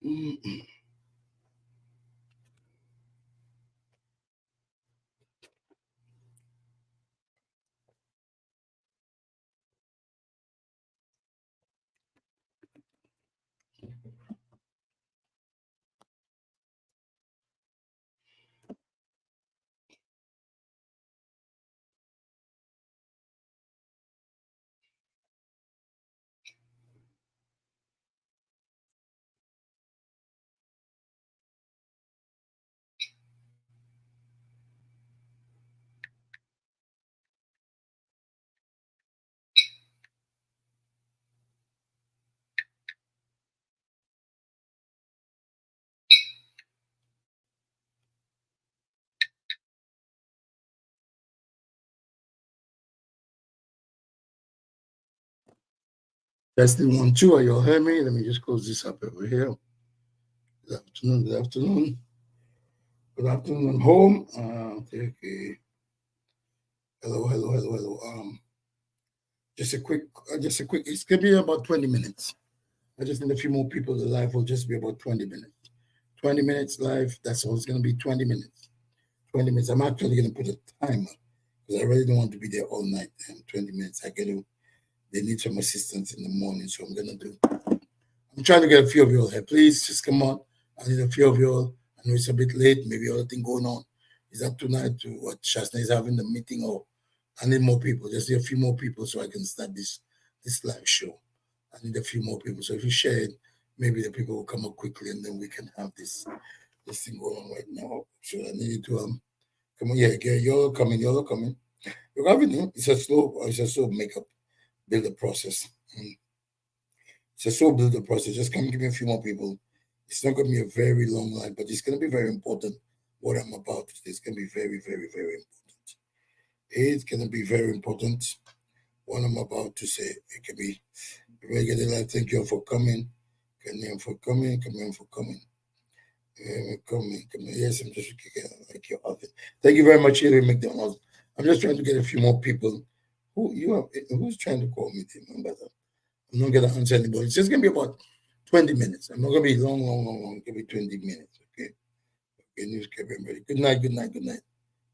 Mm. Testing 1 2. Are you all hear me? Let me just close this up over here. Good afternoon. Good afternoon. Good afternoon. I'm home. Okay, okay. Hello, hello, hello, hello. Just a quick. It's gonna be about 20 minutes. I just need a few more people. The live will just be about 20 minutes. 20 minutes live. That's all. It's gonna be 20 minutes. 20 minutes. I'm actually gonna put a timer because I really don't want to be there all night. 20 minutes. I get to. They need some assistance in the morning, so I'm gonna do. I'm trying to get a few of you all here. Please just come on. I need a few of you all. I know it's a bit late. Maybe other thing going on. Is that tonight to what Shasna is having the meeting, or I need more people. Just need a few more people so I can start this live show. I need a few more people. So if you share it, maybe the people will come up quickly and then we can have this thing going on right now. So I need you to come on. Yeah, you're coming. You're coming. You're having it's a slow makeup build the process. Mm. It's a slow build the process. Just come give me a few more people. It's not going to be a very long line, but it's going to be very important. What I'm about to say is going to be very, very, very important. It's going to be very important. What I'm about to say, it can be very good. Thank you all for coming. Come in for coming. Come in for coming. Coming. Yes, I'm just like your outfit. Thank you very much, Hilary McDonald. I'm just trying to get a few more people. Who's trying to call me? Remember that. I'm not gonna answer anybody. It's just gonna be about 20 minutes. I'm not gonna be long, long, long, long. It's gonna be 20 minutes. Okay. Okay, newspaper everybody. Good night, good night, good night.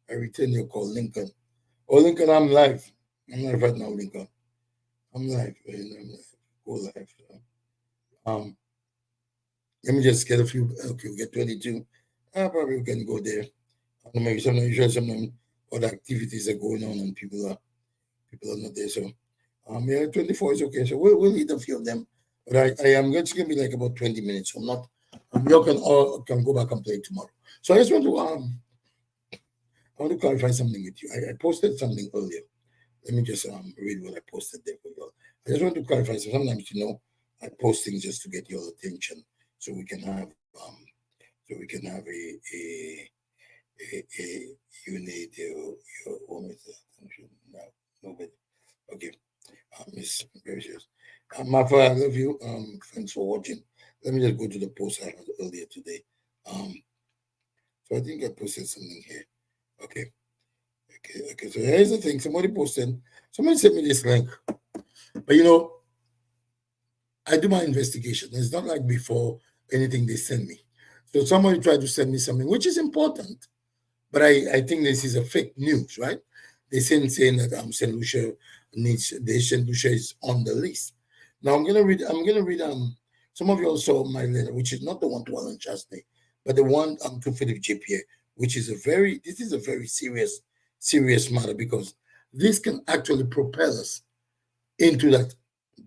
I return your call, Lincoln. Oh, Lincoln, I'm live. I'm live right now, Lincoln. I'm live. I'm live. Go live. Um, Let me just get a few. Okay, we get 22. Probably we can go there. I don't know, maybe sometimes usually sometimes other activities are going on and people are not there. So yeah, 24 is okay. So we'll lead a few of them. But I am just gonna be like about 20 minutes. So I'm not you all can all can go back and play tomorrow. So I want to clarify something with you. I posted something earlier. Let me just read what I posted there for you all. I just want to clarify. So sometimes I post things just to get your attention so we can have a you need your own attention now. Nobody. Okay. Miss Gracious. Mafa, I love you. Thanks for watching. Let me just go to the post I had earlier today. Um, so I think I posted something here. Okay, okay. So here's the thing. Somebody sent me this link. But I do my investigation. It's not like before anything they send me. So somebody tried to send me something, which is important. But I think this is a fake news, right? They saying that St. Lucia St. Lucia is on the list. Now I'm gonna read some of you all saw my letter, which is not the one to Alan Chastney, but the one to Philip JPA, which is a very serious matter because this can actually propel us into that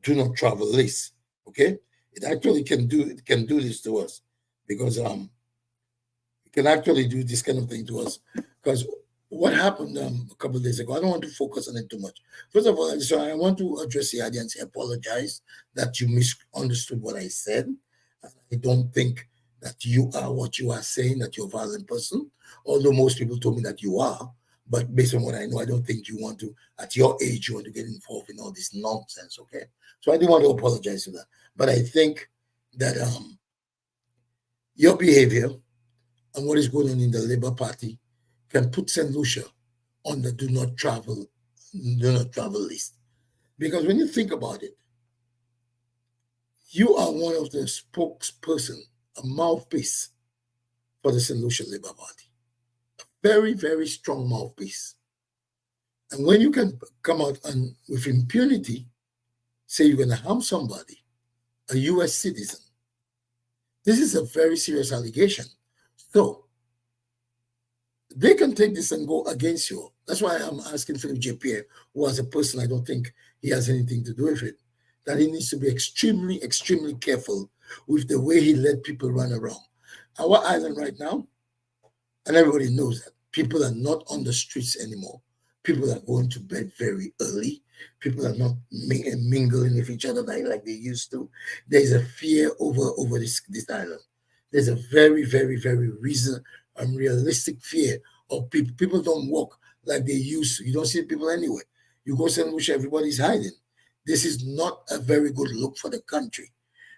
do not travel list. Okay? It can do this to us because it can actually do this kind of thing to us. Because what happened a couple of days ago, I don't want to focus on it too much. First of all, so I want to address the audience and apologize that you misunderstood what I said. I don't think that you are what you are saying, that you're a violent person, although most people told me that you are. But based on what I know, I don't think you want to, at your age, you want to get involved in all this nonsense, okay? So I do want to apologize for that. But I think that your behavior and what is going on in the Labour Party can put St. Lucia on the do not travel list. Because when you think about it, you are one of the spokesperson a mouthpiece for the St. Lucia Labour Party. A very, very strong mouthpiece. And when you can come out and with impunity say you're going to harm somebody, a U.S. citizen, this is a very serious allegation. So they can take this and go against you. That's why I'm asking Philip J. Pierre, who as a person, I don't think he has anything to do with it, that he needs to be extremely, extremely careful with the way he let people run around. Our island right now, and everybody knows that, people are not on the streets anymore. People are going to bed very early. People are not mingling with each other like they used to. There's a fear over this island. There's a very, very, very realistic fear of people. People don't walk like they used to. You don't see people anywhere. You go St. Lucia, everybody's hiding. This is not a very good look for the country,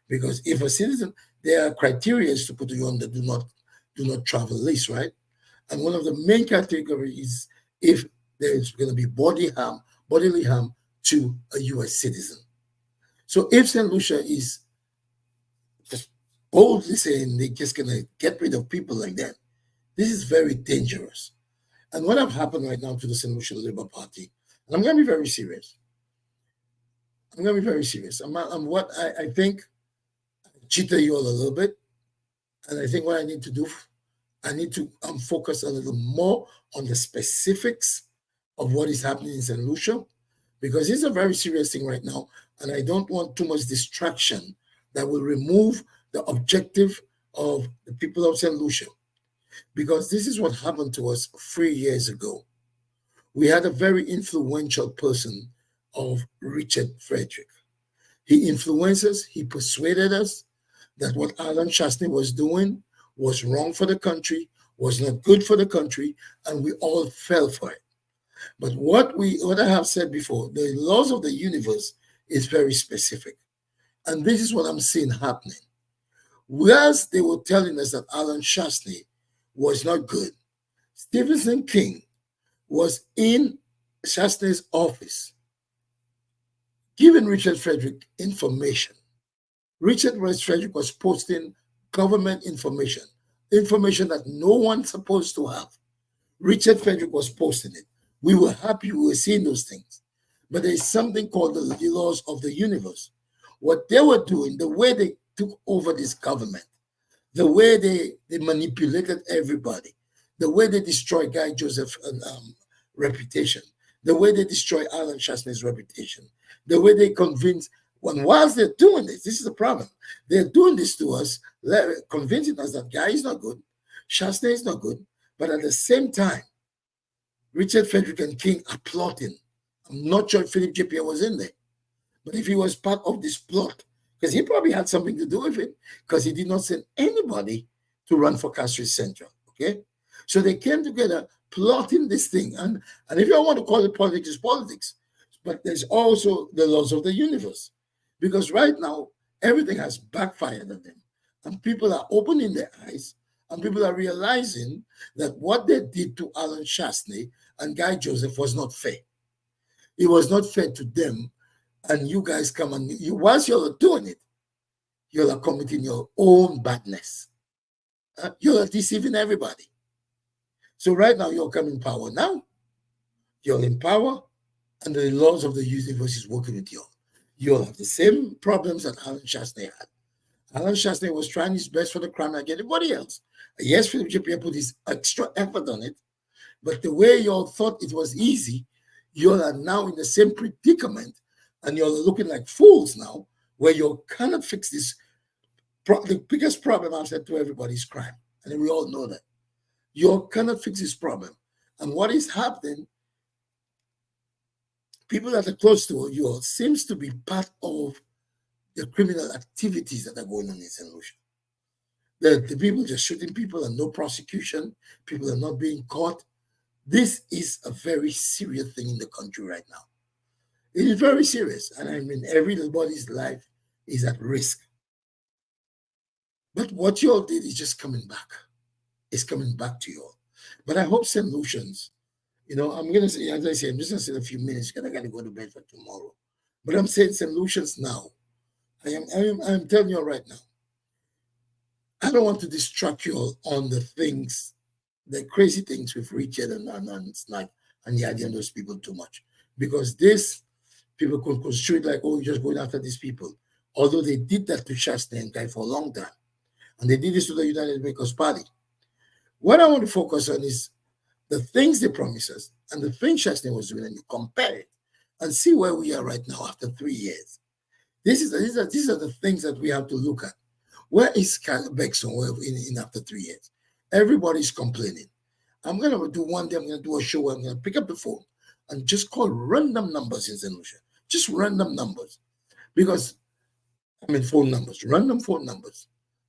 because if a citizen, there are criteria to put you on the do not travel list, right? And one of the main categories is if there's going to be bodily harm to a U.S. citizen. So if St. Lucia is just boldly saying they're just going to get rid of people like that, this is very dangerous. And what have happened right now to the St. Lucia Labour Party, and I'm going to be very serious. I'm going to be very serious. I think I cheated you all a little bit. And I think what I need to do, I need to focus a little more on the specifics of what is happening in St. Lucia, because it's a very serious thing right now. And I don't want too much distraction that will remove the objective of the people of St. Lucia. Because this is what happened to us 3 years ago. We had a very influential person of Richard Frederick. He influenced us, he persuaded us that what Alan Chastanet was doing was wrong for the country, was not good for the country, and we all fell for it. But what I have said before, the laws of the universe is very specific. And this is what I'm seeing happening. Whereas they were telling us that Alan Chastanet was not good, Stephen King was in Chastanet's office giving Richard Frederick information. Richard Frederick was posting government information that no one's supposed to have. Richard Frederick was posting it. We were happy we were seeing those things. But there's something called the laws of the universe. What they were doing, the way they took over this government, the way they manipulated everybody, the way they destroyed Guy Joseph's reputation, the way they destroyed Alan Chastanet's reputation, the way they convinced, when whilst they're doing this is the problem. They're doing this to us, convincing us that Guy is not good, Chastanet is not good, but at the same time, Richard Frederick and King are plotting. I'm not sure if Philip J. Pierre was in there, but if he was part of this plot, because he probably had something to do with it, because he did not send anybody to run for Castries Central, okay? So they came together plotting this thing. And if you want to call it politics, it's politics. But there's also the laws of the universe. Because right now, everything has backfired on them. And people are opening their eyes, and people are realizing that what they did to Alan Chastanet and Guy Joseph was not fair. It was not fair to them. And you guys come and whilst you're doing it, you're committing your own badness. You're deceiving everybody. So right now, you're coming in power now. You're in power, and the laws of the universe is working with you. You'll have the same problems that Alan Chastanet had. Alan Chastanet was trying his best for the crown like anybody else. Yes, Philip J. Pierre put his extra effort on it, but the way you all thought it was easy, you all are now in the same predicament, and you're looking like fools now, where you cannot fix this. The biggest problem I've said to everybody is crime, and we all know that. You cannot fix this problem. And what is happening, people that are close to you all seems to be part of the criminal activities that are going on in St. Lucia. The people just shooting people and no prosecution. People are not being caught. This is a very serious thing in the country right now. It is very serious. And I mean, everybody's life is at risk. But what you all did is just coming back. It's coming back to you all. But I hope St. Lucians, I'm going to say, as I say, I'm just going to say a few minutes because I got to go to bed for tomorrow. But I'm saying St. Lucians now. I am telling you right now. I don't want to distract you all on the things, the crazy things with Richard and Snack and Yadi and those people too much. Because this, people could construe it like, oh, you're just going after these people. Although they did that to Shasta and Guy for a long time. And they did this to the United Makers Party. What I want to focus on is the things they promised us and the things Shasta was doing, and you compare it and see where we are right now after 3 years. These are the things that we have to look at. Where is Bexon in after 3 years? Everybody's complaining. I'm going to do one day, I'm going to do a show where I'm going to pick up the phone and just call random numbers in St. Lucia. Just random numbers. Because, phone numbers, random phone numbers.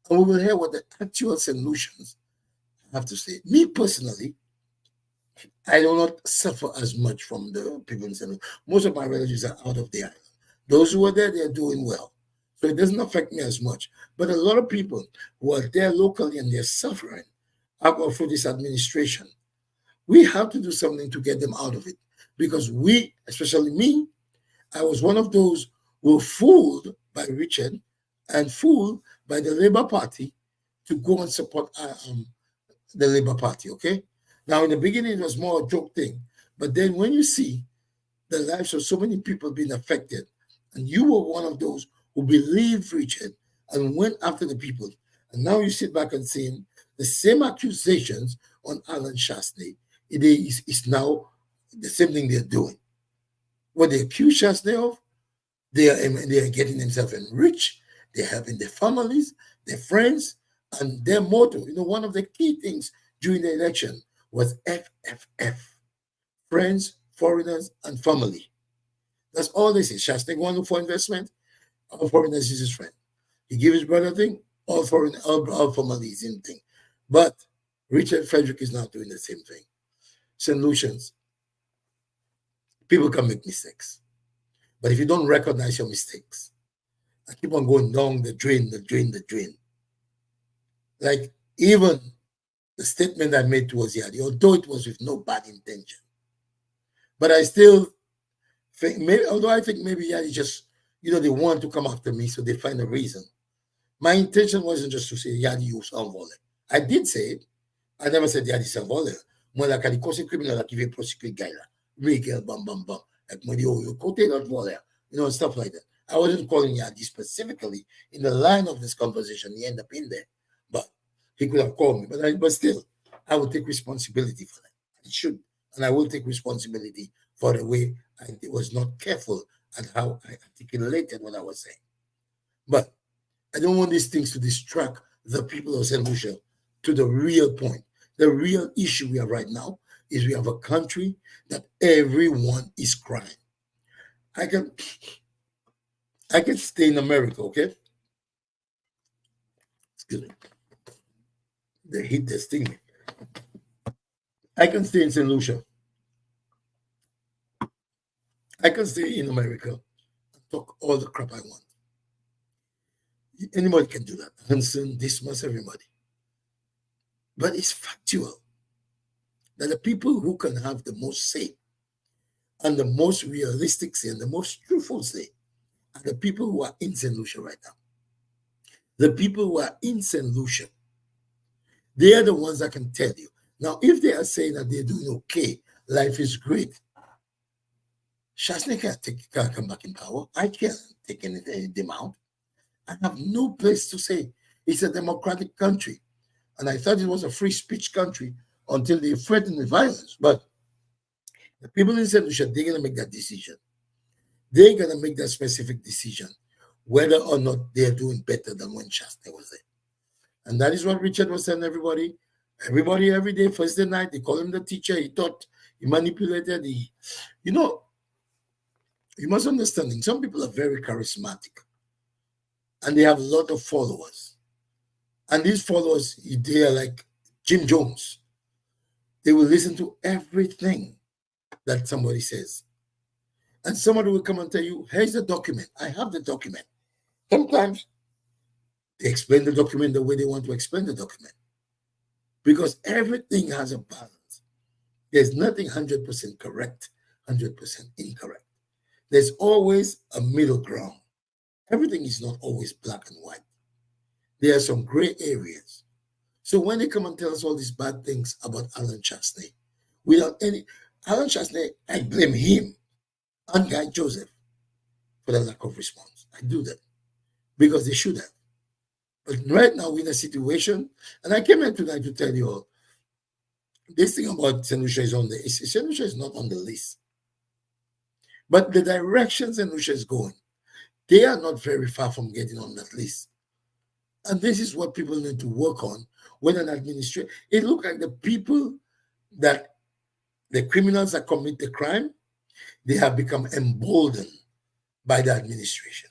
And we will hear what the actual St. Lucians have to say. Me personally, I do not suffer as much from the people in St. Lucia. Most of my relatives are out of the island. Those who are there, they're doing well. So it doesn't affect me as much. But a lot of people who are there locally and they're suffering for this administration, we have to do something to get them out of it. Because we, especially me, I was one of those who were fooled by Richard and fooled by the Labour Party to go and support the Labour Party, okay? Now, in the beginning, it was more a joke thing. But then when you see the lives of so many people being affected, and you were one of those who believed Richard and went after the people, and now you sit back and saying the same accusations on Alan Shastney, it is now the same thing they're doing. What they accuse Shastney of, they are getting themselves enriched, they're helping their families, their friends, and their motto. One of the key things during the election was FFF, friends, foreigners, and family. That's all they say. Shastney going for investment, all foreigners is his friend. He give his brother thing, all foreign, all family is in thing. But Richard Frederick is now doing the same thing. St. Lucians, people can make mistakes. But if you don't recognize your mistakes, and keep on going down the drain, like even the statement I made towards Yadi, although it was with no bad intention, but I still think, although I think maybe Yadi just, they want to come after me, so they find a reason. My intention wasn't just to say Yadi you s'envole. I did say it. I never said Yadi s'envole. Moi, la qualité criminal qui veut prosecuter guy là, Miguel bam bam bam, like moi you côté not voler, stuff like that. I wasn't calling Yadi specifically in the line of this conversation. He ended up in there, but he could have called me. But still, I would take responsibility for that. I should, and I will take responsibility for the way I was not careful at how I articulated what I was saying. But I don't want these things to distract the people of St. Lucia to the real point. The real issue we have right now is we have a country that everyone is crying. I can stay in America, okay? Excuse me. The heat that's stinging. I can stay in St. Lucia. I can stay in America and talk all the crap I want. Anybody can do that. Hanson, Dismas, everybody. But it's factual that the people who can have the most say and the most realistic say and the most truthful say are the people who are in St. Lucia right now. The people who are in St. Lucia, they are the ones that can tell you. Now, if they are saying that they're doing okay, life is great, Shastney can't come back in power. I can't take them out. I have no place to say. It's a democratic country. And I thought it was a free speech country until they threatened with violence. But the people in St. Lucia, they're going to make that decision. They're going to make that specific decision, whether or not they're doing better than when Shastney was there. And that is what Richard was telling everybody. Everybody every day, Thursday night, they call him the teacher. He taught, he manipulated. You must understand, some people are very charismatic. And they have a lot of followers. And these followers, they are like Jim Jones. They will listen to everything that somebody says. And somebody will come and tell you, here's the document. I have the document. Sometimes they explain the document the way they want to explain the document. Because everything has a balance. There's nothing 100% correct, 100% incorrect. There's always a middle ground. Everything is not always black and white. There are some gray areas. So when they come and tell us all these bad things about Alan Chastney, without any Alan Chastney, I blame him and Guy Joseph for the lack of response. I do that because they should have. But right now we're in a situation, and I came here tonight to tell you all this thing about St. Lucia is on the St. Lucia is not on the list. But the direction St. Lucia is going, they are not very far from getting on that list. And this is what people need to work on when an administration. It looks like the people that the criminals that commit the crime, they have become emboldened by the administration.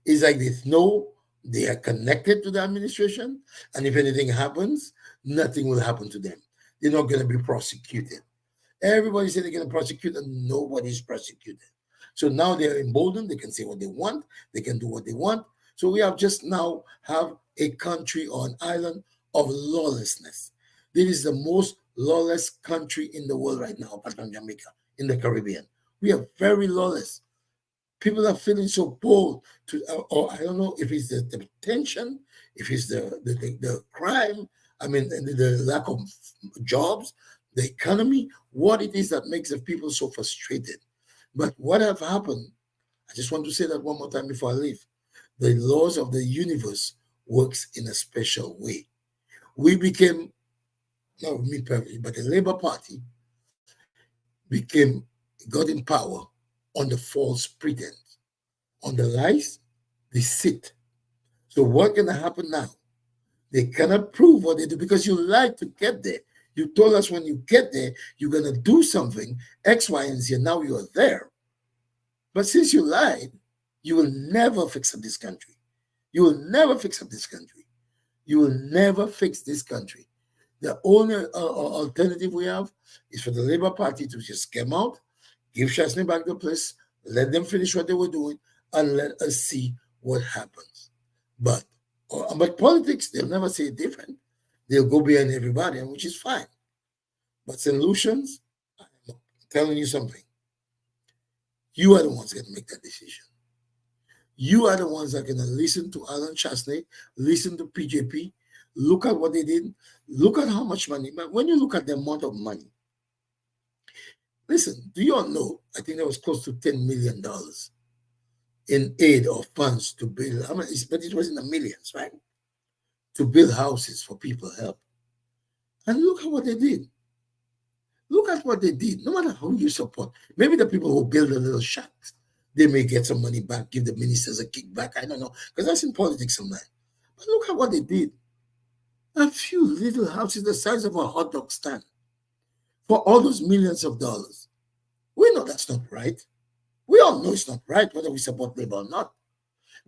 It's like they know they are connected to the administration, and if anything happens, nothing will happen to them. They're not going to be prosecuted. Everybody said they're going to prosecute, and nobody's prosecuted. So now they're emboldened. They can say what they want. They can do what they want. So we have just now have a country or an island of lawlessness. This is the most lawless country in the world right now, apart from Jamaica, in the Caribbean. We are very lawless. People are feeling so bold to, or I don't know if it's the tension, if it's the crime, I mean, the lack of jobs, the economy, what it is that makes the people so frustrated. But what have happened, I just want to say that one more time before I leave. The laws of the universe works in a special way. We became, not me personally, but the Labour Party got in power on the false pretense. On the lies, they sit. So what's going to happen now? They cannot prove what they do because you lied to get there. You told us when you get there, you're going to do something, X, Y, and Z, and now you are there. But since you lied, you will never fix up this country. You will never fix up this country. You will never fix this country. The only alternative we have is for the Labour Party to just come out, give Chastney back the place, let them finish what they were doing, and let us see what happens. But politics, they'll never say it different. They'll go behind everybody, which is fine. But St. Lucians, I'm telling you something. You are the ones going to make that decision. You are the ones that are going to listen to Alan Chastney, listen to PJP, look at what they did, look at how much money. But when you look at the amount of money, listen, do you all know, I think there was close to $10 million in aid or funds to build, but it was in the millions, right? To build houses for people help. And look at what they did. Look at what they did. No matter who you support, maybe the people who build the little shacks, they may get some money back, give the ministers a kickback. I don't know, because that's in politics sometimes. But look at what they did. A few little houses the size of a hot dog stand for all those millions of dollars. We know that's not right. We all know it's not right, whether we support Labour or not.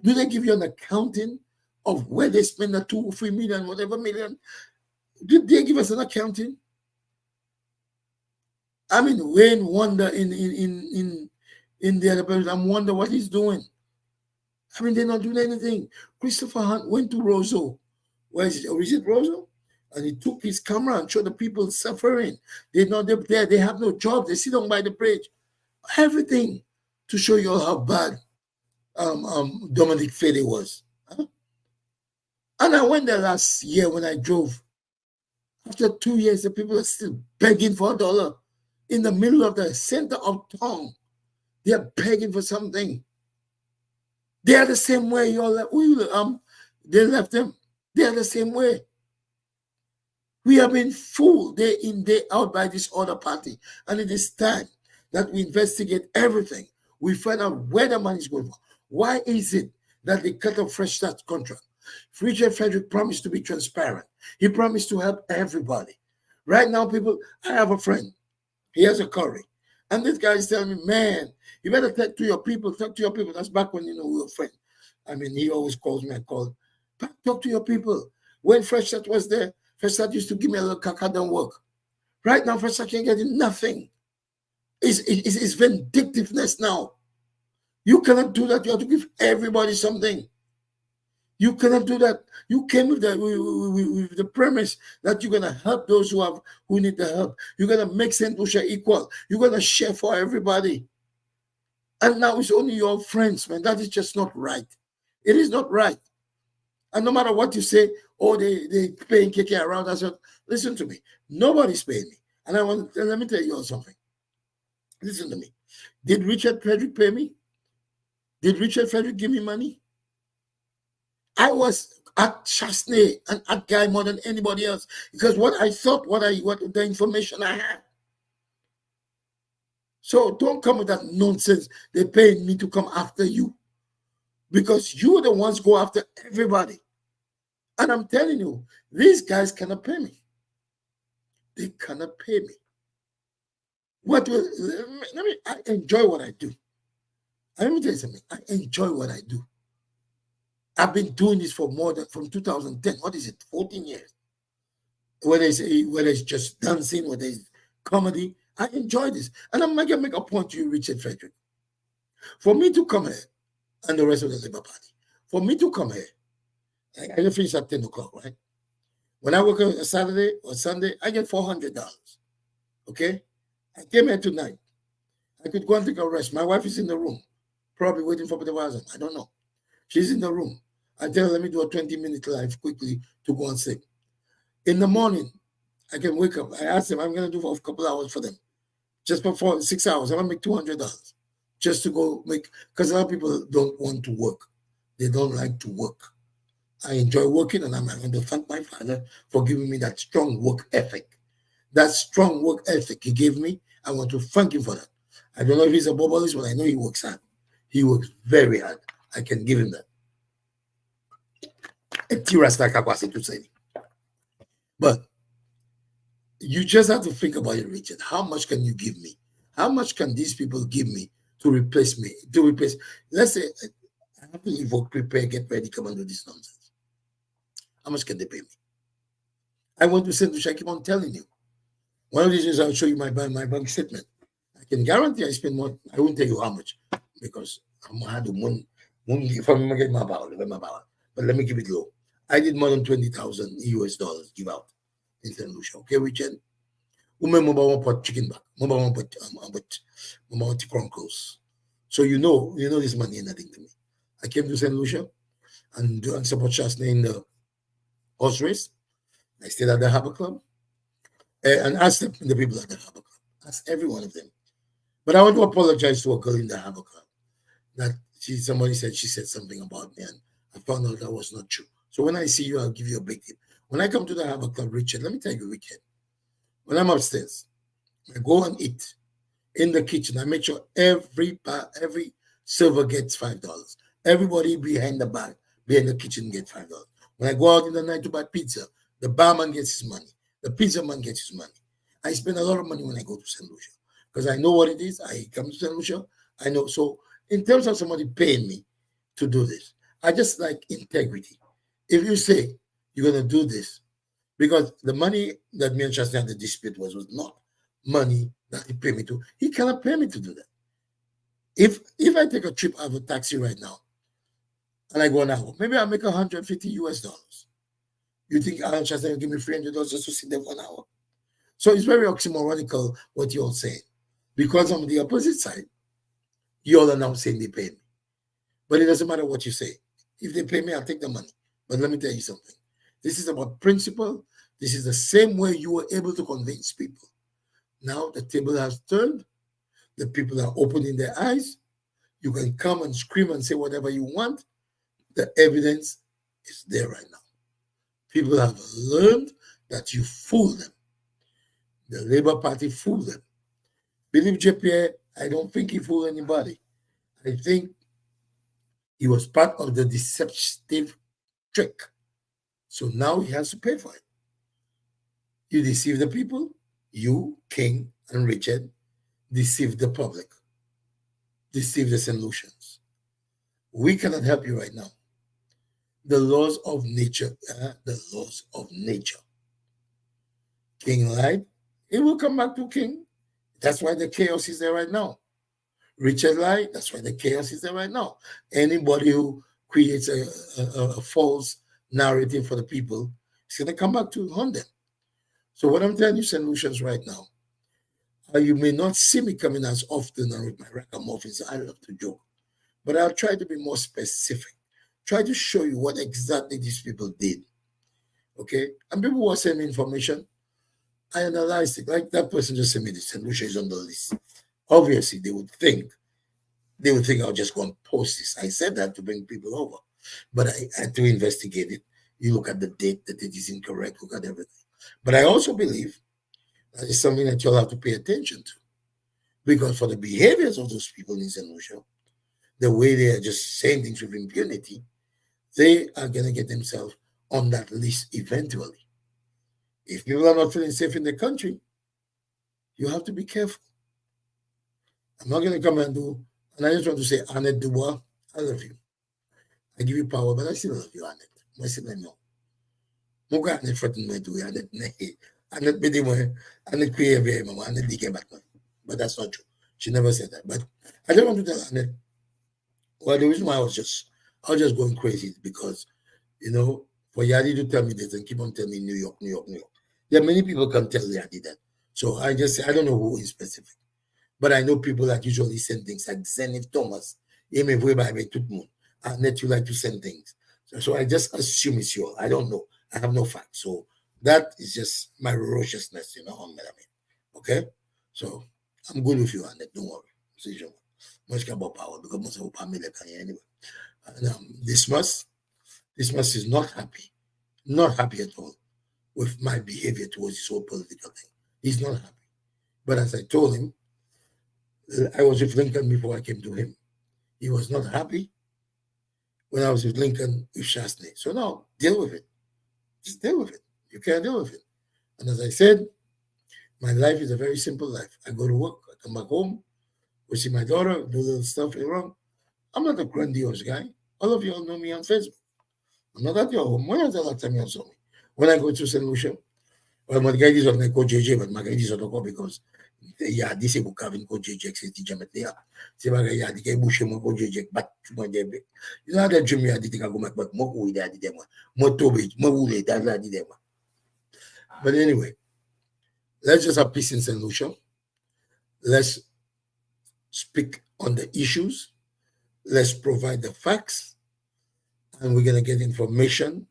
Do they give you an accounting of where they spend the 2 or 3 million, whatever million? Did they give us an accounting? I mean, Wayne Wonder in the other person, I wonder what he's doing. I mean, they're not doing anything. Christopher Hunt went to Roseau. Where is it? Or is it Roseau? And he took his camera and showed the people suffering. They're not there. They have no job. They sit on by the bridge. Everything to show you all how bad Dominic Fede was. Huh? And I went there last year when I drove. After 2 years, the people are still begging for $1 in the middle of the center of town. They are begging for something. They are the same way you all they left them. They are the same way. We have been fooled day in, day out by this other party. And it is time that we investigate everything. We find out where the money is going for. Why is it that they cut off Fresh Start contract? Richard Frederick promised to be transparent. He promised to help everybody. Right now, people, I have a friend. He has a curry. And this guy is telling me, man, you better talk to your people. Talk to your people. That's back when, we were friends. I mean, he always calls me. I call him. Talk to your people. When Fresh Start was there, Fresh Start used to give me a little caca, don't work. Right now, Fresh Start can't get nothing. It's vindictiveness now. You cannot do that. You have to give everybody something. You cannot do that. You came with the premise that you're going to help those who need the help. You're going to make St. Lucia equal. You're going to share for everybody. And now it's only your friends, man. That is just not right. It is not right. And no matter what you say, oh, they paying KK around us. Listen to me. Nobody's paying me. And let me tell you all something. Listen to me. Did Richard Frederick pay me? Did Richard Frederick give me money? I was at Chasney and at Guy more than anybody else because what I thought, what the information I had. So don't come with that nonsense. They're paying me to come after you because you're the ones go after everybody. And I'm telling you, these guys cannot pay me. They cannot pay me. I enjoy what I do. Let me tell you something. I enjoy what I do. I've been doing this from 2010. What is it? 14 years. Whether it's just dancing, whether it's comedy, I enjoy this. And I'm going to make a point to you, Richard Frederick. For me to come here, and the rest of the Labour Party, for me to come here, I finish at 10 o'clock, right? When I work on a Saturday or Sunday, I get $400. Okay? I came here tonight. I could go and take a rest. My wife is in the room, probably waiting for the husband. I don't know. She's in the room. I tell her, let me do a 20-minute live quickly to go and sleep. In the morning, I can wake up. I ask them, I'm going to do for a couple hours for them. Just for 6 hours. I'm going to make $200 just to go make, because a lot of people don't want to work. They don't like to work. I enjoy working, and I'm going to thank my father for giving me that strong work ethic. That strong work ethic he gave me, I want to thank him for that. I don't know if he's a bobblist, but I know he works hard. He works very hard. I can give him that. But you just have to think about it, Richard. How much can you give me? How much can these people give me to replace me? Let's say I have to leave work, prepare, get ready, come and do this nonsense. How much can they pay me? I want to send to I keep on telling you. One of these days I'll show you my bank statement. I can guarantee I spend more. I won't tell you how much because I'm going to if I'm get my power. But let me keep it low. I did more than 20,000 US dollars give out in St. Lucia. Okay, Richard? One pot chicken back. One pot cronkles. So you know this money is nothing to me. I came to St. Lucia and support Chasney in the horse race. I stayed at the Harbor Club and asked the people at the Harbor Club. Asked every one of them. But I want to apologize to a girl in the Harbor Club that somebody said she said something about me, and I found out that was not true. So when I see you, I'll give you a big tip. When I come to the Harbor Club, Richard, let me tell you, Richard, when I'm upstairs, I go and eat in the kitchen. I make sure every server gets $5. Everybody behind the kitchen gets $5. When I go out in the night to buy pizza, the barman gets his money. The pizza man gets his money. I spend a lot of money when I go to St. Lucia because I know what it is. I come to St. Lucia. I know. So in terms of somebody paying me to do this, I just like integrity. If you say you're going to do this, because the money that me and Chasney had the dispute was not money that he paid me to. He cannot pay me to do that. If I take a trip out of a taxi right now and I go an hour, maybe I'll make $150 US. You think Alan Chasney will give me $300 just to sit there for an hour? So it's very oxymoronical what you're saying. Because on the opposite side, you all are now saying they pay me. But it doesn't matter what you say. If they pay me, I'll take the money. But let me tell you something. This is about principle. This is the same way you were able to convince people. Now the table has turned. The people are opening their eyes. You can come and scream and say whatever you want. The evidence is there right now. People have learned that you fooled them. The Labour Party fooled them. Philippe J. I don't think he fooled anybody. I think he was part of the deceptive trick. So now he has to pay for it. You deceive the people. You, King and Richard, deceive the public. Deceive the St. Lucians. We cannot help you right now. The laws of nature. The laws of nature. King lied. It will come back to King. That's why the chaos is there right now. Richard lied. That's why the chaos is there right now. Anybody who creates a false narrative for the people is going to come back to haunt them. So what I'm telling you, St. Lucians, right now, you may not see me coming as often with my ragamuffins. I love to joke. But I'll try to be more specific try to show you what exactly these people did. Okay? And people were sending information. I analyzed it. Like that person just sent me this, and Lucia is on the list. Obviously, they would think I'll just go and post this. I said that to bring people over, but I had to investigate it. You look at the date, the date is incorrect, look at everything. But I also believe that is something that you'll have to pay attention to. Because for the behaviors of those people in St. Lucia, the way they are just saying things with impunity, they are going to get themselves on that list eventually. If people are not feeling safe in the country, you have to be careful. I'm not going to come and do, and I just want to say, Annette Dubois, I love you. I give you power, but I still love you, Annette. I still know. Muka Annette threatened me to Annette. Annette bidi mo, Annette kriye very mama, Annette dike Batman. But that's not true. She never said that. But I just want to tell Annette, well, the reason why I was just going crazy is because, for Yadi to tell me this and keep on telling me New York, New York, New York. There are many people can tell Yadi that. So I don't know who is specific. But I know people that usually send things like Zenith Thomas. Annette, you like to send things. So I just assume it's you all. I don't know. I have no facts. So that is just my ferociousness, on Melamine. Okay? So I'm good with you, Annette. Don't worry. See you. Much about power because most of our family can anyway. And Dismas is not happy at all with my behavior towards this whole political thing. He's not happy. But as I told him, I was with Lincoln before I came to him. He was not happy when I was with Lincoln with Shastney. So now, deal with it. Just deal with it. You can't deal with it. And as I said, my life is a very simple life. I go to work, I come back home, we see my daughter, do little stuff around. I'm not a grandiose guy. All of you all know me on Facebook. I'm not at your home. When was the last time you saw me? When I go to St. Lucia, well, my guy is on the go JJ, but my guy is on the go because this is Kevin go JJ, c'est dit jamais là. C'est pas que y a des boucher mon go JJ, but moi des. You know that Jimmy a dit que go make moi go ida dit moi. Moi tobe, moi roule dans la dit moi. But anyway, let's just have peace in St. Lucia. Let's speak on the issues. Let's provide the facts. And we're going to get information.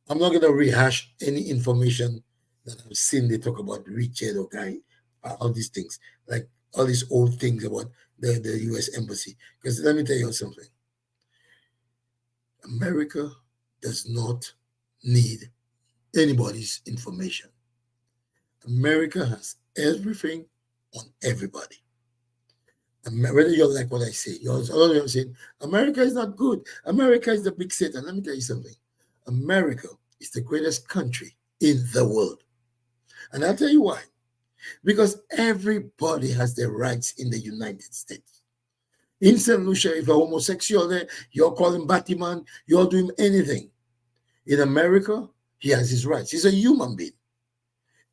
I'm not going to rehash any information that I've seen they talk about Richard or Guy, all these things, like all these old things about the U.S. Embassy. Because let me tell you something. America does not need anybody's information. America has everything on everybody. Whether you like what I say, you're saying America is not good. America is the big Satan. Let me tell you something. America is the greatest country in the world. And I'll tell you why. Because everybody has their rights in the United States. In St. Lucia, if you're homosexual there, you're calling Batman, you're doing anything. In America, he has his rights. He's a human being.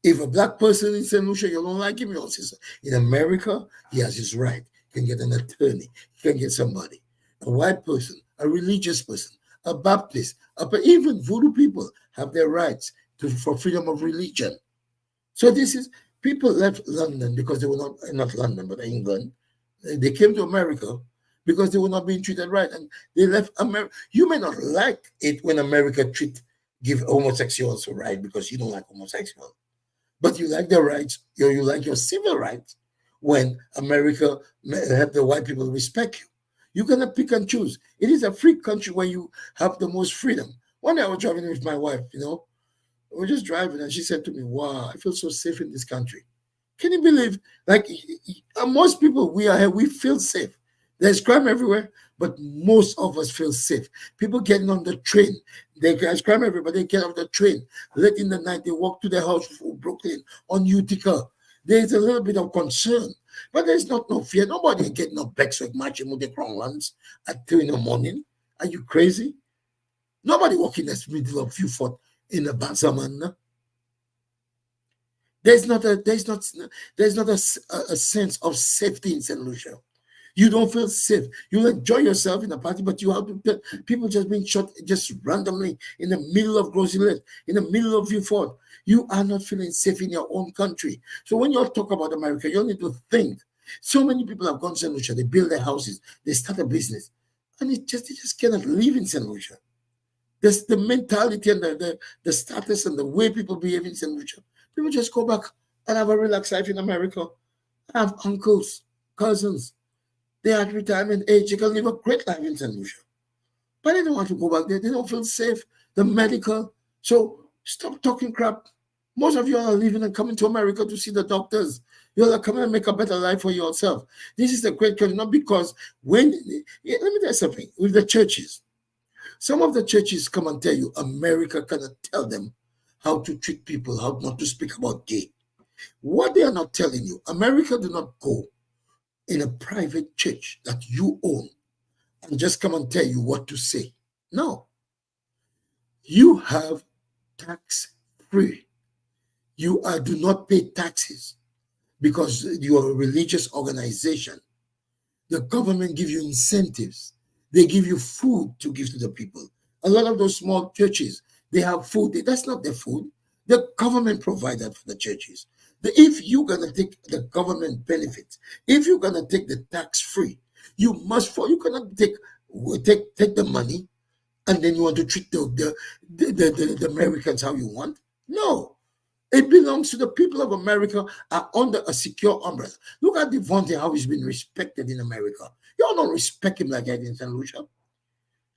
If a black person in St. Lucia, you don't like him, you don't say so. In America, he has his right. He can get an attorney. He can get somebody. A white person, a religious person, a Baptist, even voodoo people have their rights for freedom of religion. So this is, people left London because they were not London, but England. They came to America because they were not being treated right. And they left America. You may not like it when America give homosexuals a right because you don't like homosexuals. But you like the rights, you like your civil rights when America have the white people respect you. You cannot pick and choose. It is a free country where you have the most freedom. One day I was driving with my wife, we were just driving and she said to me, wow, I feel so safe in this country. Can you believe, like most people, we feel safe. There's crime everywhere, but most of us feel safe. People getting on the train, there's crime everywhere, but they get off the train. Late in the night, they walk to their house from Brooklyn on Utica. There's a little bit of concern, but there's no fear. Nobody getting no backswag marching with the crown lands at 3 in the morning. Are you crazy? Nobody walking in the middle of Beaufort in the Bansaman. There's not a sense of safety in St. Lucia. You don't feel safe. You enjoy yourself in a party, but you have to people just being shot just randomly in the middle of Groseilliers, in the middle of Beaufort. You are not feeling safe in your own country. So when you talk about America, you need to think. So many people have gone to St. Lucia, they build their houses, they start a business. And they just cannot live in St. Lucia. There's the mentality and the status and the way people behave in St. Lucia. People just go back and have a relaxed life in America. I have uncles, cousins. They are at retirement age. They can live a great life in St. Lucia. But they don't want to go back there. They don't feel safe. The medical. So stop talking crap. Most of you are leaving and coming to America to see the doctors. You're like, come and make a better life for yourself. This is the great country, not because let me tell you something. With the churches, some of the churches come and tell you America cannot tell them how to treat people, how not to speak about gay. What they are not telling you, America do not go in a private church that you own and just come and tell you what to say. No. You have tax free. You do not pay taxes because you are a religious organization. The government give you incentives. They give you food to give to the people. A lot of those small churches, they have food. That's not their food. The government provides that for the churches. If you're going to take the government benefits, if you're going to take the tax free, you cannot take the money and then you want to treat the Americans how you want. No. It belongs to the people of America are under a secure umbrella. Look at Devontae, how he's been respected in America. Y'all don't respect him like that in St. Lucia.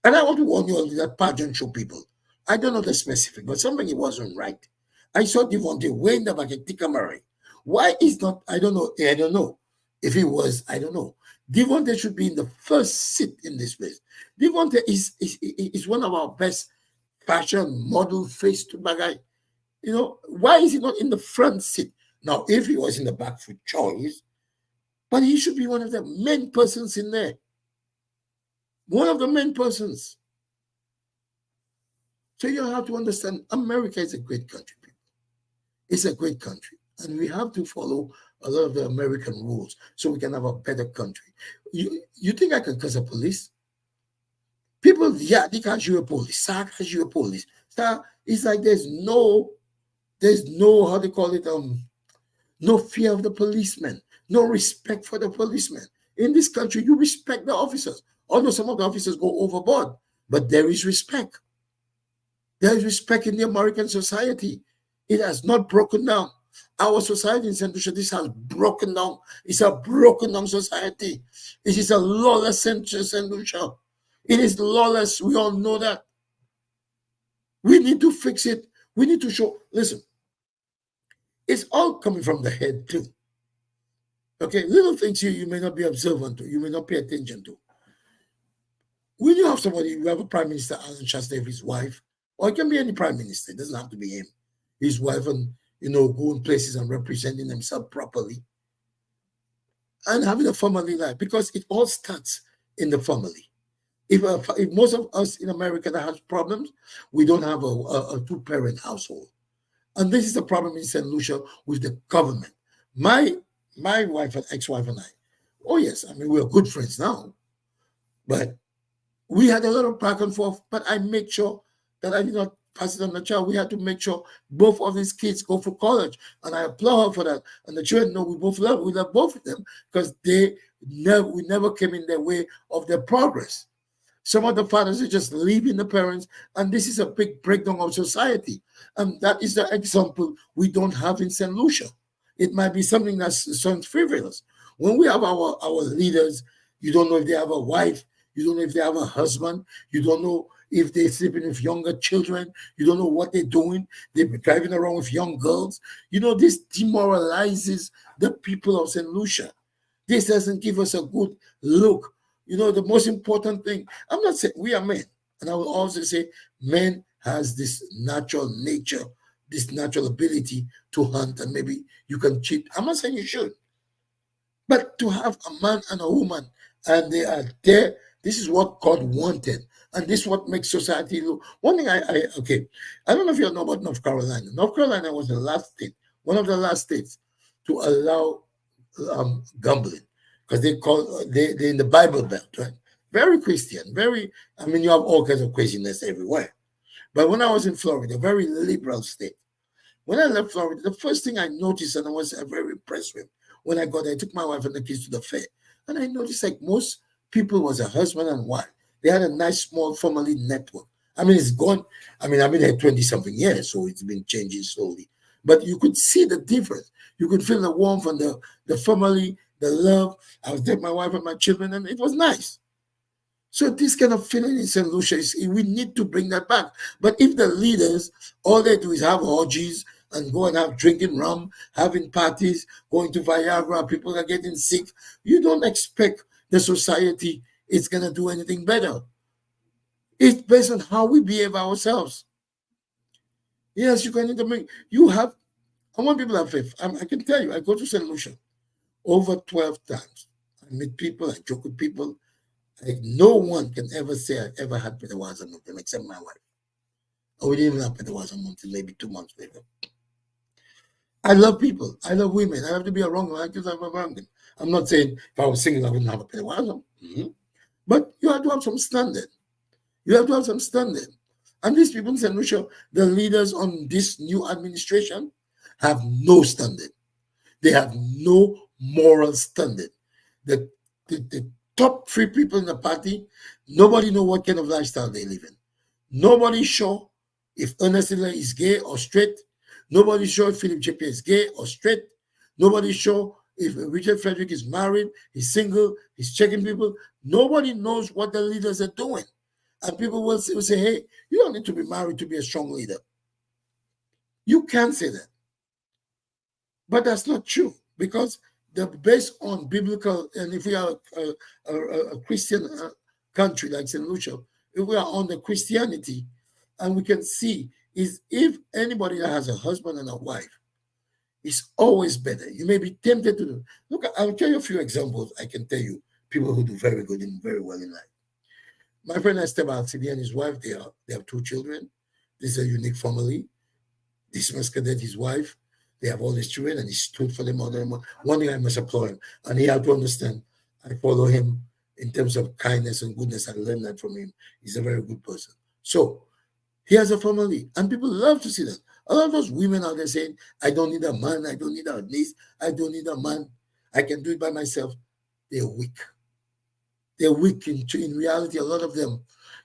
And I want to warn you all that pageant show people. I don't know the specific, but something wasn't right. I saw Devontae way in the back at Tika Murray. Why is not, I don't know. If he was, I don't know. Devontae should be in the first seat in this place. Devontae is one of our best fashion model face to bagay. You know, why is he not in the front seat? Now, if he was in the back for choice, but he should be one of the main persons in there. One of the main persons. So you have to understand, America is a great country, people. It's a great country. And we have to follow a lot of the American rules so we can have a better country. You think I can curse a police? People, yeah, they can't shoot a police. Sir can't shoot a police. Sir, it's like there's no, how they call it, no fear of the policeman, no respect for the policeman. In this country, you respect the officers. Although some of the officers go overboard, but there is respect. There is respect in the American society. It has not broken down. Our society in St. Lucia, this has broken down. It's a broken down society. It is a lawless St. Lucia. It is lawless. We all know that. We need to fix it. We need to show. Listen, it's all coming from the head too. Okay, little things here you may not be observant to, you may not pay attention to. When you have somebody, you have a Prime Minister, Alan Shastave, his wife, or it can be any Prime Minister, it doesn't have to be him, his wife, and going places and representing themselves properly and having a family life, because it all starts in the family. If most of us in America that has problems, we don't have a two-parent household. And this is the problem in St. Lucia with the government. My wife and ex-wife and I, oh yes, I mean, we're good friends now, but we had a lot of back and forth, but I make sure that I did not pass it on the child. We had to make sure both of these kids go for college, and I applaud her for that. And the children know we love both of them, because we never came in their way of their progress. Some of the fathers are just leaving the parents, and this is a big breakdown of society. And that is the example we don't have in St. Lucia. It might be something that sounds frivolous. When we have our leaders, you don't know if they have a wife, you don't know if they have a husband, you don't know if they're sleeping with younger children, you don't know what they're doing, they're driving around with young girls. This demoralizes the people of St. Lucia. This doesn't give us a good look. The most important thing, I'm not saying we are men, and I will also say men has this natural nature, this natural ability to hunt, and maybe you can cheat. I'm not saying you should, but to have a man and a woman, and they are there, this is what God wanted, and this is what makes society look. One thing I don't know if you know about North Carolina. North Carolina was the last state, one of the last states to allow gambling. Because they're in the Bible Belt, right? Very Christian, you have all kinds of craziness everywhere. But when I was in Florida, very liberal state. When I left Florida, the first thing I noticed, and I was very impressed with, when I got there, I took my wife and the kids to the fair, and I noticed like most people was a husband and wife. They had a nice small family network. I mean, it's gone. I mean, I've been here 20 something years, so it's been changing slowly. But you could see the difference. You could feel the warmth and the family, the love. I was there with my wife and my children, and it was nice. So this kind of feeling in St. Lucia we need to bring that back. But if the leaders, all they do is have orgies and go and have drinking rum, having parties, going to Viagra, people are getting sick, you don't expect the society is going to do anything better. It's based on how we behave ourselves. Yes, you can intermix. You have, I want people to have faith. I can tell you, I go to St. Lucia over 12 times. I meet people, I joke with people. Like, no one can ever say I ever had Pedawaza with them except my wife. I we didn't even have Pedawaza until maybe 2 months later. I love people. I love women. I have to be around them. I just have around them. I'm not saying if I was single, I wouldn't have a Pedawaza. But you have to have some standard. You have to have some standard. And these people in St. Lucia, the leaders on this new administration, have no standard. They have no moral standard. The top 3 people in the party, nobody know what kind of lifestyle they live in. Nobody's sure if Ernest Hiller is gay or straight. Nobody's sure if Philip J.P. is gay or straight. Nobody's sure if Richard Frederick is married, he's single, he's checking people. Nobody knows what the leaders are doing. And people will say, hey, you don't need to be married to be a strong leader. You can say that. But that's not true, because they're based on biblical, and if we are a Christian country like St. Lucia, if we are on the Christianity, and we can see is if anybody that has a husband and a wife, it's always better. You may be tempted to do. Look, I'll tell you a few examples. I can tell you people who do very good and very well in life. My friend Esteban Alcide and his wife, they have 2 children. This is a unique family. This Muscadet, his wife, they have all these children, and he stood for them all the time. One thing I must applaud him, and he had to understand. I follow him in terms of kindness and goodness. I learned that from him. He's a very good person. So he has a family, and people love to see that. A lot of those women out there saying, I don't need a man, I don't need a niece, I don't need a man, I can do it by myself. They're weak. They're weak. In reality, a lot of them,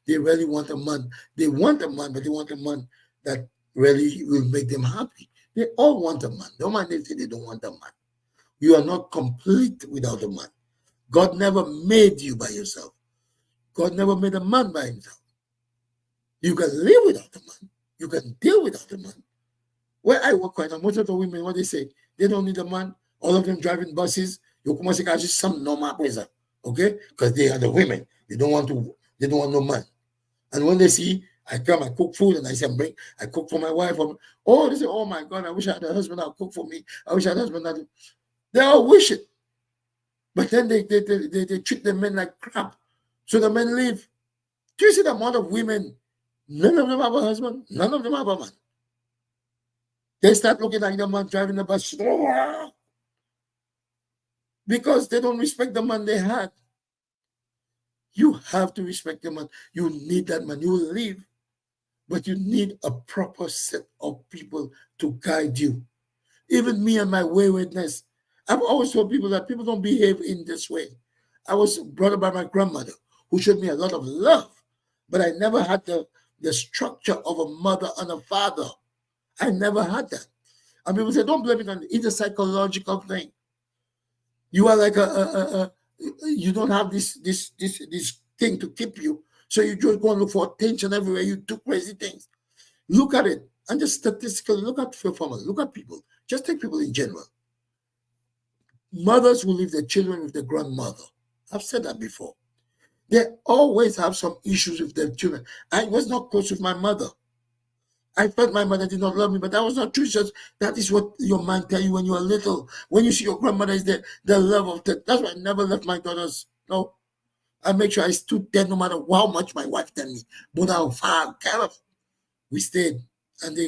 they really want a man. They want a man, but they want a man that really will make them happy. They all want a man. Don't mind if they don't want a man. You are not complete without a man. God never made you by yourself. God never made a man by himself. You can live without a man. You can deal without a man. Where I work quite a most of the women, what they say, they don't need a man. All of them driving buses. You come and just some normal person, okay? Because they are the women. They don't want no man. And when they see I come, I cook food, and I say, I cook for my wife. Oh, they say, oh my God, I wish I had a husband that would cook for me. I wish I had a husband that. They all wish it. But then they treat the men like crap. So the men leave. Do you see the amount of women? None of them have a husband. None of them have a man. They start looking like the man driving the bus. Because they don't respect the man they had. You have to respect the man. You need that man. You will leave. But you need a proper set of people to guide you. Even me and my waywardness, I've always told people that people don't behave in this way. I was brought up by my grandmother, who showed me a lot of love, but I never had the structure of a mother and a father. I never had that. And people say, don't blame it on it. It's a psychological thing. You are like you don't have this thing to keep you. So you just go and look for attention everywhere. You do crazy things. Look at it. And just statistically, look at your family. Look at people. Just take people in general. Mothers who leave their children with their grandmother. I've said that before. They always have some issues with their children. I was not close with my mother. I felt my mother did not love me, but that was not true. Just that is what your mind tell you when you are little. When you see your grandmother is there, the love of that. That's why I never left my daughters. No. I make sure I stood there no matter how much my wife tell me. But how far kind of we stayed. And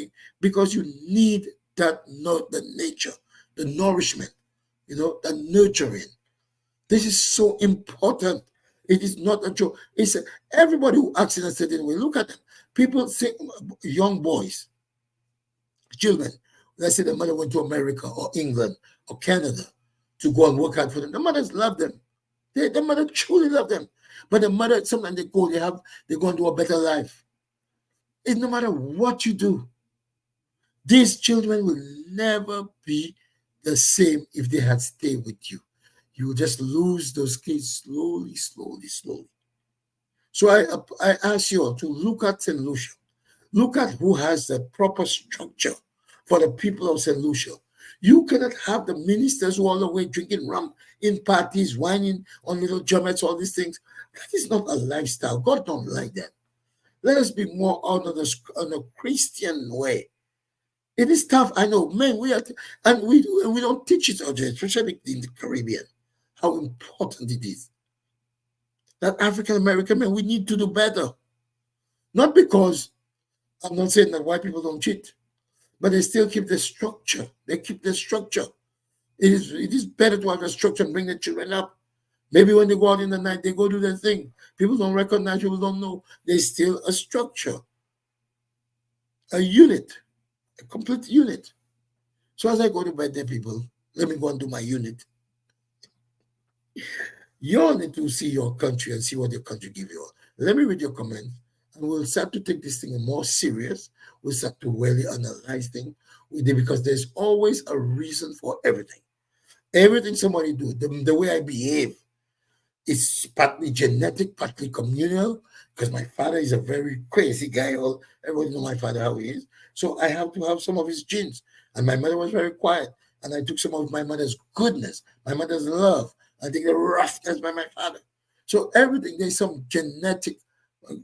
because you need that the nature, the nourishment, the nurturing. This is so important. It is not a joke. It's everybody who acts in a certain way. Look at them. People say, young boys, children, let's say the mother went to America or England or Canada to go and work out for them. The mothers love them. The mother truly love them. But the mother, sometimes they go into a better life. It no matter what you do, these children will never be the same if they had stayed with you. You will just lose those kids slowly, slowly, slowly. So I ask you all to look at St. Lucia. Look at who has the proper structure for the people of St. Lucia. You cannot have the ministers who all the way drinking rum in parties, whining on little jummets, all these things. That is not a lifestyle. God don't like that. Let us be more on a Christian way. It is tough, I know, man. We don't teach it, especially in the Caribbean, how important it is that African American men, we need to do better. Not because I'm not saying that white people don't cheat, but they still keep the structure. They keep the structure. It is better to have a structure and bring the children up. Maybe when they go out in the night, they go do their thing. People don't recognize, people don't know. There's still a structure, a unit, a complete unit. So as I go to bed there, people, let me go and do my unit. You all need to see your country and see what your country give you all. Let me read your comment, and we'll start to take this thing more serious. We'll start to really analyze things with it, because there's always a reason for everything. Everything somebody do, the way I behave, it's partly genetic, partly communal, because my father is a very crazy guy. Everybody know my father, how he is. So I have to have some of his genes. And my mother was very quiet. And I took some of my mother's goodness, my mother's love. I take the roughness by my father. So everything, there's some genetic, I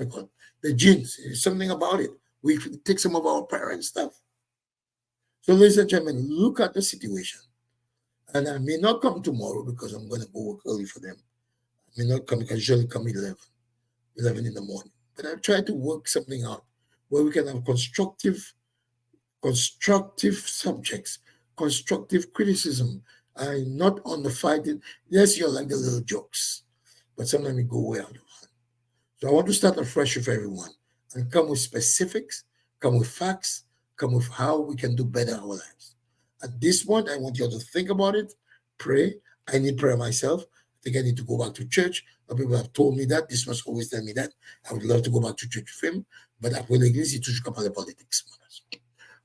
call it, the genes. There's something about it. We take some of our parents' stuff. So ladies and gentlemen, look at the situation. And I may not come tomorrow because I'm going to go work early for them. I may not come because I usually come 11 in the morning. But I've tried to work something out where we can have constructive subjects, constructive criticism. I'm not on the fighting. Yes, you're like the little jokes, but sometimes we go way out of hand. So I want to start afresh with everyone and come with specifics, come with facts, come with how we can do better our lives. At this point, I want you all to think about it, pray. I need prayer myself. I think I need to go back to church. People have told me that. This must always tell me that. I would love to go back to church with him, but I will agree to the politics.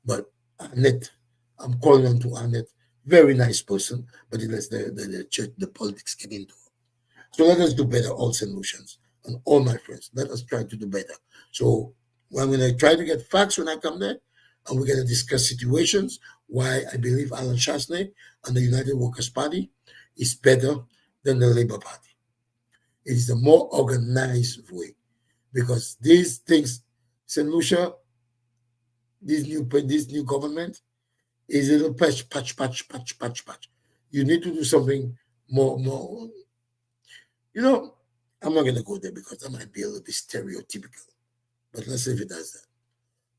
But Annette, I'm calling on to Annette. Very nice person, but it lets the church, the politics get into it. So let us do better, all solutions. And all my friends, let us try to do better. So I'm going to try to get facts when I come there, and we're going to discuss situations why I believe Alan Chasney and the United Workers' Party is better than the Labour Party. It is a more organized way, because these things, St. Lucia, this new government is a little patch. You need to do something more. I'm not going to go there because that might be a little bit stereotypical. But let's say if it does that.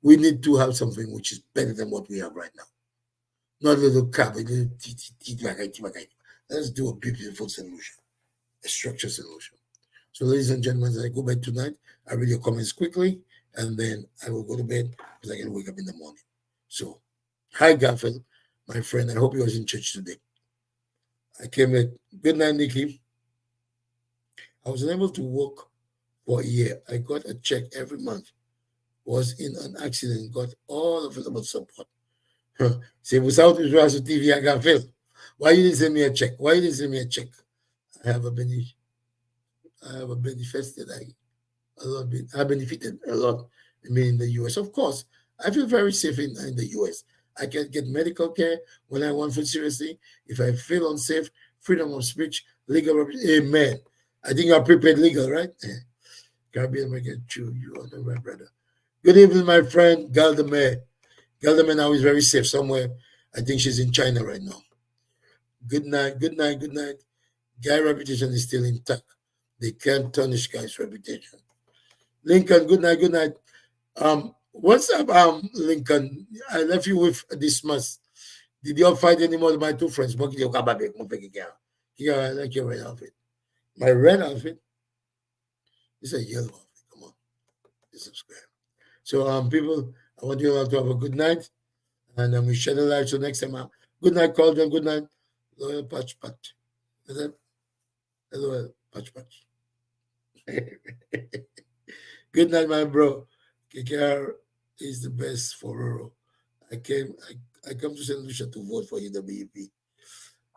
We need to have something which is better than what we have right now. Not a little crap. Let's do a beautiful solution, a structured solution. So, ladies and gentlemen, as I go bed tonight, I read your comments quickly, and then I will go to bed because I can wake up in the morning. So, hi, Garfield, my friend. I hope you was in church today. I came in. Good night, Nikki. I was unable to work for a year. I got a check every month. Was in an accident. Got all available support. Say, without Israel TV, I got failed. Why you didn't send me a check? I have benefited a lot. I benefited a lot. I mean, in the US, of course, I feel very safe in the US. I can get medical care when I want, for seriously. If I feel unsafe, freedom of speech, legal. Amen. I think you're prepared legal, right? Caribbean American, true. You are the right brother. Good evening, my friend Galdamer. Galdamer now is very safe somewhere. I think she's in China right now. Good night. Guy reputation is still intact. They can't tarnish Guy's reputation. Lincoln, good night. What's up, Lincoln? I left you with this month. Did you all fight anymore with my two friends? I like your red outfit. My red outfit is a yellow outfit. Come on. Subscribe. So, people, I want you all to have a good night. And we share the live. So next time, good night, Colton. Good night, Loyal Patch. Is that? Hello, patch patch. Good night, my bro. KKR is the best for rural. I come to St. Lucia to vote for UWP.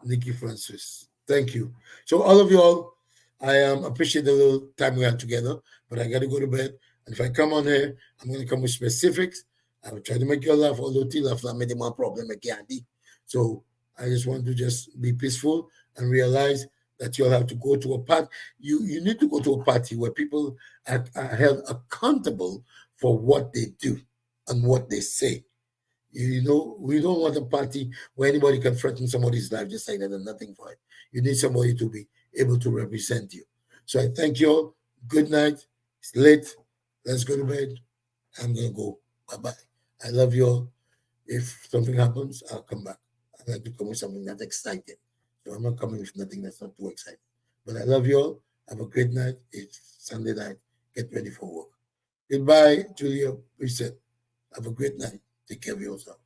Nikki Francis. Thank you. So all of you all, I appreciate the little time we had together, but I gotta go to bed. And if I come on here, I'm gonna come with specifics. I will try to make you laugh, although T laugh not made my problem again. So I just want to just be peaceful and realize that you'll have to go to a party. You need to go to a party where people are held accountable for what they do and what they say. You know, we don't want a party where anybody can threaten somebody's life just saying that there's nothing for it. You need somebody to be able to represent you. So I thank you all. Good night. It's late. Let's go to bed. I'm gonna go. Bye-bye. I love you all. If something happens, I'll come back. I like to come with something that's exciting. So I'm not coming with nothing that's not too exciting. But I love you all. Have a great night. It's Sunday night. Get ready for work. Goodbye, Julia. Reset. Have a great night. Take care of yourself.